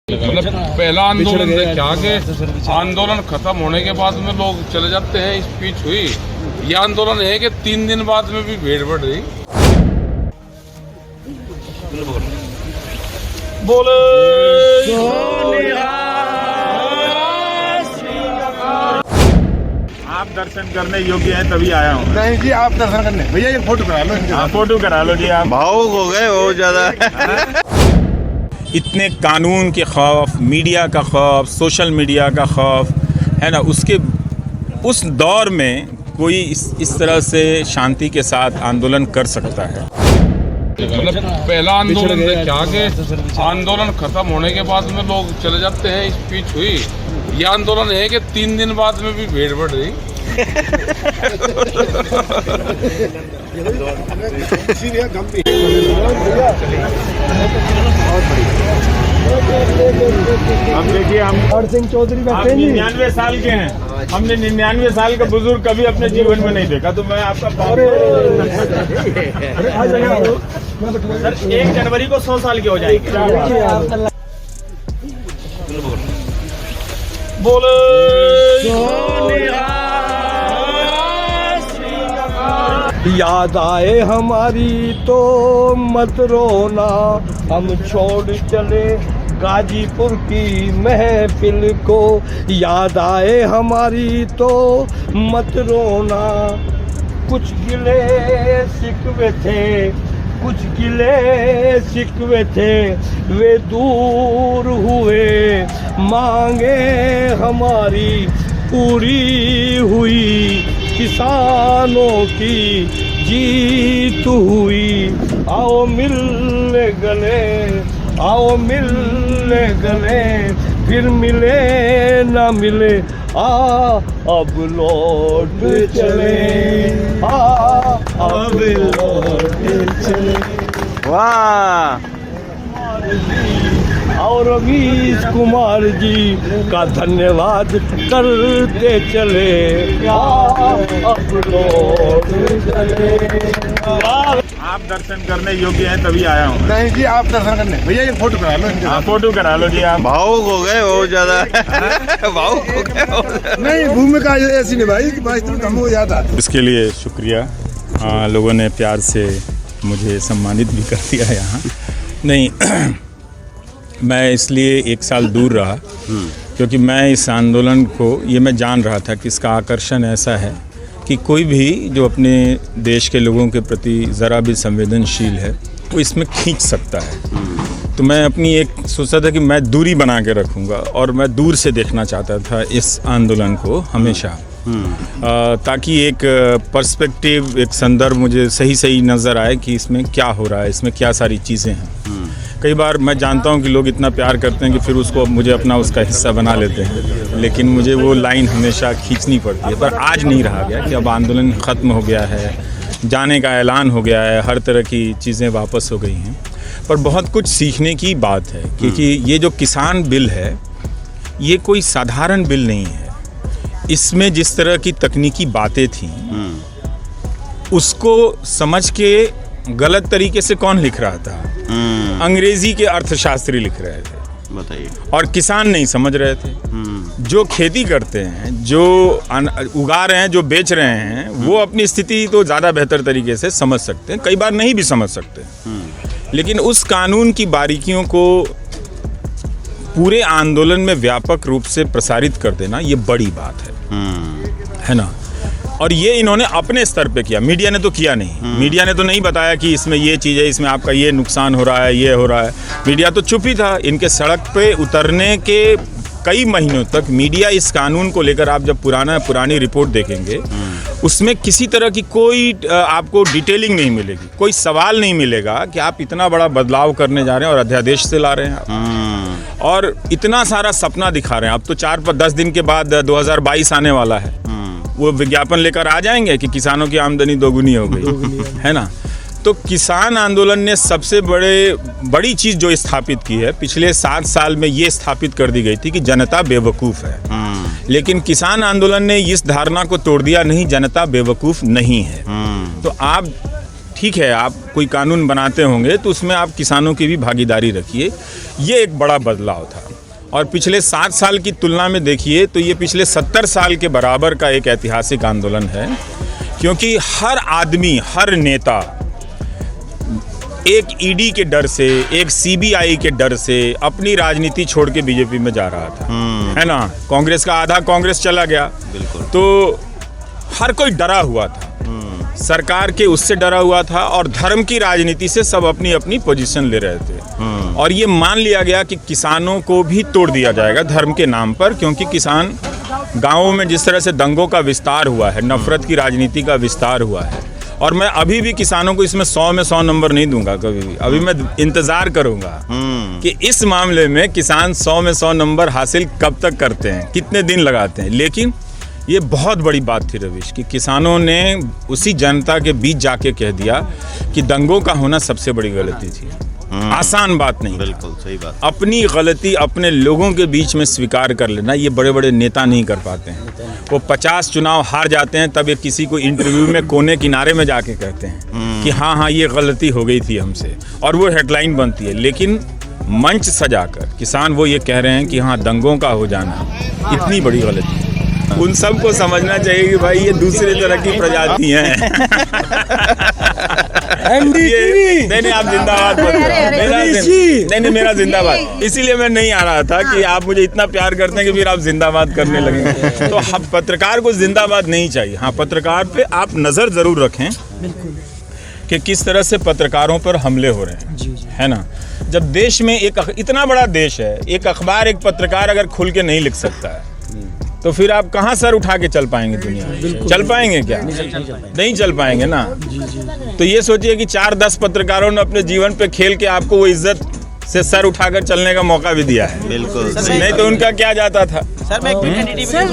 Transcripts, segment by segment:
मतलब पहला आंदोलन से क्या कि आंदोलन खत्म होने के बाद में लोग चले जाते हैं, स्पीच हुई। ये आंदोलन है कि 3 दिन बाद में भी भीड़ बढ़ रही। बोले आप दर्शन करने योग्य हैं तभी आया हूँ। नहीं जी, आप दर्शन करने भैया एक फोटो करा लो। हाँ, फोटो करा लो जी। आप भावुक हो गए बहुत ज्यादा। इतने कानून के खौफ, मीडिया का खौफ, सोशल मीडिया का खौफ है ना, उसके उस दौर में कोई इस तरह से शांति के साथ आंदोलन कर सकता है। मतलब पहला आंदोलन से क्या कि आंदोलन खत्म होने के बाद में लोग चले जाते हैं, स्पीच हुई। ये आंदोलन है कि 3 दिन बाद में भी भीड़ बढ़ रही। अब देखिए, हम सिंह चौधरी 99 साल के हैं। हमने 99 साल का बुजुर्ग कभी अपने जीवन में नहीं देखा, तो मैं आपका सर 1 जनवरी को 100 साल के हो जाएंगे। बोले याद आए हमारी तो मत रोना, हम छोड़ चले गाजीपुर की महफिल को। याद आए हमारी तो मत रोना, कुछ गिले शिकवे थे, कुछ गिले शिकवे थे, वे दूर हुए, मांगे हमारी पूरी हुई, किसानों की जीत हुई। आओ मिलने गले, आओ मिलने गले, फिर मिले ना मिले, अब लौट चले, अब लौट चले। वाह! और रवीश कुमार जी का धन्यवाद करते चले, अब लौट चले। आप दर्शन करने योग्य हैं तभी आया हूँ। नहीं जी, आप दर्शन करने भैया एक फोटो करा लो। हाँ, फोटो करा लो जी। आप भावुक हो गए बहुत ज्यादा। भावुक हो गए। नहीं, भूमिका ऐसी निभाई कि वास्तव कम हो जाता। इसके लिए शुक्रिया। लोगों ने प्यार से मुझे सम्मानित भी कर दिया यहाँ। नहीं मैं इसलिए 1 साल दूर रहा क्योंकि मैं इस आंदोलन को, ये मैं जान रहा था कि इसका आकर्षण ऐसा है कि कोई भी जो अपने देश के लोगों के प्रति ज़रा भी संवेदनशील है वो इसमें खींच सकता है। तो मैं अपनी एक सोचा था कि मैं दूरी बना के रखूँगा और मैं दूर से देखना चाहता था इस आंदोलन को हमेशा, ताकि एक पर्सपेक्टिव, एक संदर्भ मुझे सही नज़र आए कि इसमें क्या हो रहा है, इसमें क्या सारी चीज़ें हैं। कई बार मैं जानता हूँ कि लोग इतना प्यार करते हैं कि फिर उसको मुझे अपना उसका हिस्सा बना लेते हैं, लेकिन मुझे वो लाइन हमेशा खींचनी पड़ती है। पर आज नहीं रहा गया कि अब आंदोलन ख़त्म हो गया है, जाने का ऐलान हो गया है, हर तरह की चीज़ें वापस हो गई हैं। पर बहुत कुछ सीखने की बात है क्योंकि ये जो किसान बिल है ये कोई साधारण बिल नहीं है। इसमें जिस तरह की तकनीकी बातें थी उसको समझ के गलत तरीके से कौन लिख रहा था? अंग्रेजी के अर्थशास्त्री लिख रहे थे, बताइए, और किसान नहीं समझ रहे थे। जो खेती करते हैं, जो उगा रहे हैं, जो बेच रहे हैं, वो अपनी स्थिति तो ज़्यादा बेहतर तरीके से समझ सकते हैं, कई बार नहीं भी समझ सकते। लेकिन उस कानून की बारीकियों को पूरे आंदोलन में व्यापक रूप से प्रसारित कर देना ये बड़ी बात है ना। और ये इन्होंने अपने स्तर पे किया, मीडिया ने तो किया नहीं। मीडिया ने तो नहीं बताया कि इसमें ये चीज़ है, इसमें आपका ये नुकसान हो रहा है, ये हो रहा है। मीडिया तो चुप ही था। इनके सड़क पे उतरने के कई महीनों तक मीडिया इस कानून को लेकर, आप जब पुरानी रिपोर्ट देखेंगे उसमें किसी तरह की कोई आपको डिटेलिंग नहीं मिलेगी, कोई सवाल नहीं मिलेगा कि आप इतना बड़ा बदलाव करने जा रहे हैं और अध्यादेश से ला रहे हैं और इतना सारा सपना दिखा रहे हैं। अब तो 4-10 दिन के बाद 2022 आने वाला है, वो विज्ञापन लेकर आ जाएंगे कि किसानों की आमदनी दोगुनी हो गई है ना। तो किसान आंदोलन ने सबसे बड़ी चीज़ जो स्थापित की है पिछले 7 साल में, ये स्थापित कर दी गई थी कि जनता बेवकूफ़ है। लेकिन किसान आंदोलन ने इस धारणा को तोड़ दिया, नहीं, जनता बेवकूफ़ नहीं है। तो आप ठीक है, आप कोई कानून बनाते होंगे तो उसमें आप किसानों की भी भागीदारी रखिए। ये एक बड़ा बदलाव था। और पिछले 7 साल की तुलना में देखिए तो ये पिछले 70 साल के बराबर का एक ऐतिहासिक आंदोलन है, क्योंकि हर आदमी, हर नेता एक ईडी के डर से, एक सीबीआई के डर से अपनी राजनीति छोड़ के बीजेपी में जा रहा था, है ना। कांग्रेस का आधा कांग्रेस चला गया, बिल्कुल। तो हर कोई डरा हुआ था, सरकार के उससे डरा हुआ था, और धर्म की राजनीति से सब अपनी अपनी पोजीशन ले रहे थे। और ये मान लिया गया कि किसानों को भी तोड़ दिया जाएगा धर्म के नाम पर, क्योंकि किसान गाँवों में जिस तरह से दंगों का विस्तार हुआ है, नफरत की राजनीति का विस्तार हुआ है। और मैं अभी भी किसानों को इसमें 100 में 100 नंबर नहीं दूंगा कभी भी। अभी मैं इंतजार करूंगा कि इस मामले में किसान 100 में 100 नंबर हासिल कब तक करते हैं, कितने दिन लगाते हैं। लेकिन ये बहुत बड़ी बात थी रविश कि किसानों ने उसी जनता के बीच जाके कह दिया कि दंगों का होना सबसे बड़ी गलती थी। आसान बात नहीं, बिल्कुल सही बात। अपनी गलती अपने लोगों के बीच में स्वीकार कर लेना ये बड़े बड़े नेता नहीं कर पाते हैं। वो 50 चुनाव हार जाते हैं, तब ये किसी को इंटरव्यू में कोने किनारे में जाके कहते हैं कि हाँ ये गलती हो गई थी हमसे, और वो हेडलाइन बनती है। लेकिन मंच सजाकर किसान वो ये कह रहे हैं कि हाँ दंगों का हो जाना इतनी बड़ी गलती। उन सबको समझना चाहिए कि भाई ये दूसरे तरह की प्रजाति हैं। नहीं आप जिंदाबाद मत करो। नहीं मेरा जिंदाबाद, इसीलिए मैं नहीं आ रहा था कि आप मुझे इतना प्यार करते हैं कि फिर आप जिंदाबाद करने लगे। तो हम पत्रकार को जिंदाबाद नहीं चाहिए। हाँ, पत्रकार पे आप नज़र ज़रूर रखें कि किस तरह से पत्रकारों पर हमले हो रहे हैं, है ना। जब देश में एक इतना बड़ा देश है, एक अखबार, एक पत्रकार अगर खुल के नहीं लिख सकता है तो फिर आप कहाँ सर उठा के चल पाएंगे दुनिया में? चल पाएंगे क्या? नहीं चल पाएंगे ना। तो ये सोचिए कि 4-10 पत्रकारों ने अपने जीवन पे खेल के आपको वो इज्जत से सर उठाकर चलने का मौका भी दिया है। बिल्कुल नहीं तो उनका क्या जाता था।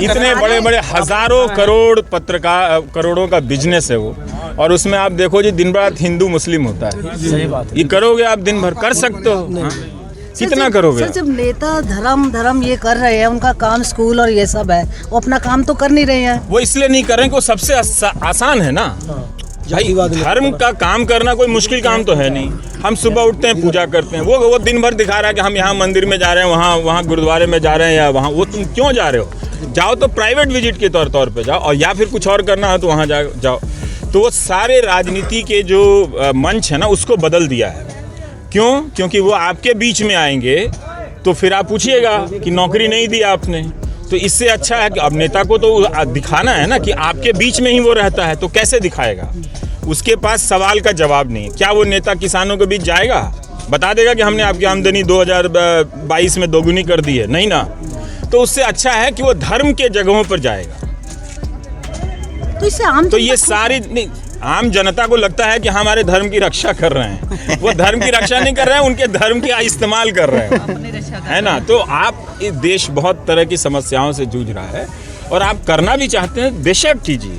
इतने बड़े बड़े हजारों करोड़ पत्रकार, करोड़ों का बिजनेस है वो, और उसमें आप देखो जी दिन रात हिंदू मुस्लिम होता है। ये करोगे आप दिन भर, कर सकते हो, कितना करोगे? सर जब नेता धर्म ये कर रहे हैं, उनका काम स्कूल और ये सब है, वो अपना काम तो कर नहीं रहे हैं। वो इसलिए नहीं कर रहे हैं कि वो सबसे आसान है ना। भाई धर्म का काम करना कोई मुश्किल काम तो है नहीं। हम सुबह उठते हैं, पूजा करते हैं, वो दिन भर दिखा रहा है कि हम यहाँ मंदिर में जा रहे हैं, वहाँ गुरुद्वारे में जा रहे हैं, या वहाँ। वो तुम क्यों जा रहे हो? जाओ तो प्राइवेट विजिट के तौर पे जाओ, और या फिर कुछ और करना हो तो वहाँ जाओ। तो वो सारे राजनीति के जो मंच है ना, उसको बदल दिया है। क्यों? क्योंकि वो आपके बीच में आएंगे तो फिर आप पूछिएगा कि नौकरी नहीं दी आपने। तो इससे अच्छा है कि अब नेता को तो दिखाना है ना कि आपके बीच में ही वो रहता है, तो कैसे दिखाएगा? उसके पास सवाल का जवाब नहीं है। क्या वो नेता किसानों के बीच जाएगा, बता देगा कि हमने आपकी आमदनी 2022 में दोगुनी कर दी है? नहीं ना। तो उससे अच्छा है कि वो धर्म के जगहों पर जाएगा। तो इससे आम तो ये सारी नहीं, आम जनता को लगता है कि हमारे धर्म की रक्षा कर रहे हैं। वो धर्म की रक्षा नहीं कर रहे हैं, उनके धर्म का इस्तेमाल कर रहे हैं, है ना। तो आप, ये देश बहुत तरह की समस्याओं से जूझ रहा है, और आप करना भी चाहते हैं, बेशक कीजिए,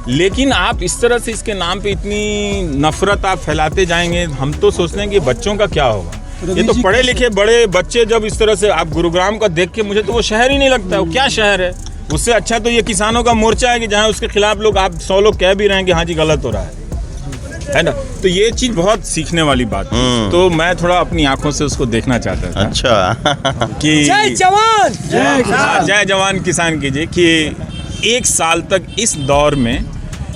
लेकिन आप इस तरह से इसके नाम पे इतनी नफरत आप फैलाते जाएंगे। हम तो सोचते हैं कि बच्चों का क्या होगा। ये तो पढ़े लिखे बड़े बच्चे जब इस तरह से, आप गुरुग्राम का देख के मुझे तो वो शहर ही नहीं लगता है। वो क्या शहर है? उससे अच्छा तो ये किसानों का मोर्चा है कि जहाँ उसके खिलाफ लोग, आप 100 लोग कह भी रहे हैं कि हाँ जी गलत हो रहा है ना। तो ये चीज बहुत सीखने वाली बात है। तो मैं थोड़ा अपनी आंखों से उसको देखना चाहता था। अच्छा कि जय जवान, जय जवान किसान कीजिए कि 1 साल तक इस दौर में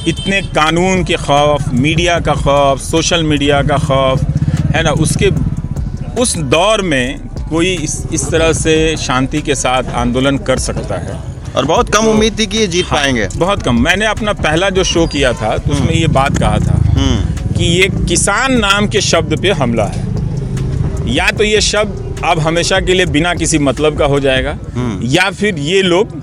इतने कानून के खौफ, मीडिया का खौफ, सोशल मीडिया का खौफ, है ना, उसके उस दौर में कोई इस तरह से शांति के साथ आंदोलन कर सकता है। और बहुत कम उम्मीद थी कि ये जीत पाएंगे। बहुत कम। मैंने अपना पहला जो शो किया था तो उसमें ये बात कहा था कि ये किसान नाम के शब्द पे हमला है। या तो ये शब्द अब हमेशा के लिए बिना किसी मतलब का हो जाएगा, या फिर ये लोग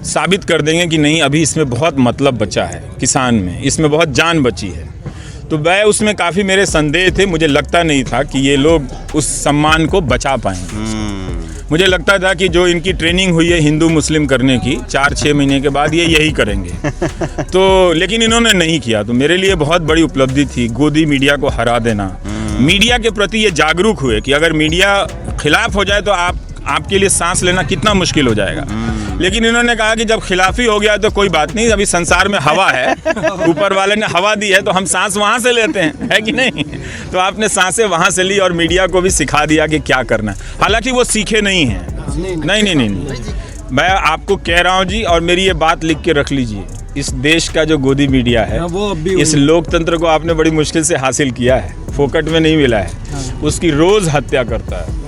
साबित कर देंगे कि नहीं, अभी इसमें बहुत मतलब बचा है, किसान में इसमें बहुत जान बची है। तो मैं उसमें काफ़ी मेरे संदेह थे। मुझे लगता नहीं था कि ये लोग उस सम्मान को बचा पाएंगे। मुझे लगता था कि जो इनकी ट्रेनिंग हुई है हिंदू मुस्लिम करने की, 4-6 महीने के बाद ये यही करेंगे। तो लेकिन इन्होंने नहीं किया। तो मेरे लिए बहुत बड़ी उपलब्धि थी गोदी मीडिया को हरा देना। मीडिया के प्रति ये जागरूक हुए कि अगर मीडिया खिलाफ हो जाए तो आपके लिए सांस लेना कितना मुश्किल हो जाएगा। लेकिन इन्होंने कहा कि जब खिलाफी हो गया तो कोई बात नहीं, अभी संसार में हवा है, ऊपर वाले ने हवा दी है तो हम सांस वहाँ से लेते हैं, है कि नहीं? तो आपने सांसें वहाँ से ली और मीडिया को भी सिखा दिया कि क्या करना है। हालांकि वो सीखे नहीं हैं। नहीं, मैं आपको कह रहा हूँ जी, और मेरी ये बात लिख के रख लीजिए, इस देश का जो गोदी मीडिया है, इस लोकतंत्र को आपने बड़ी मुश्किल से हासिल किया है, फोकट में नहीं मिला है। उसकी रोज हत्या करता है,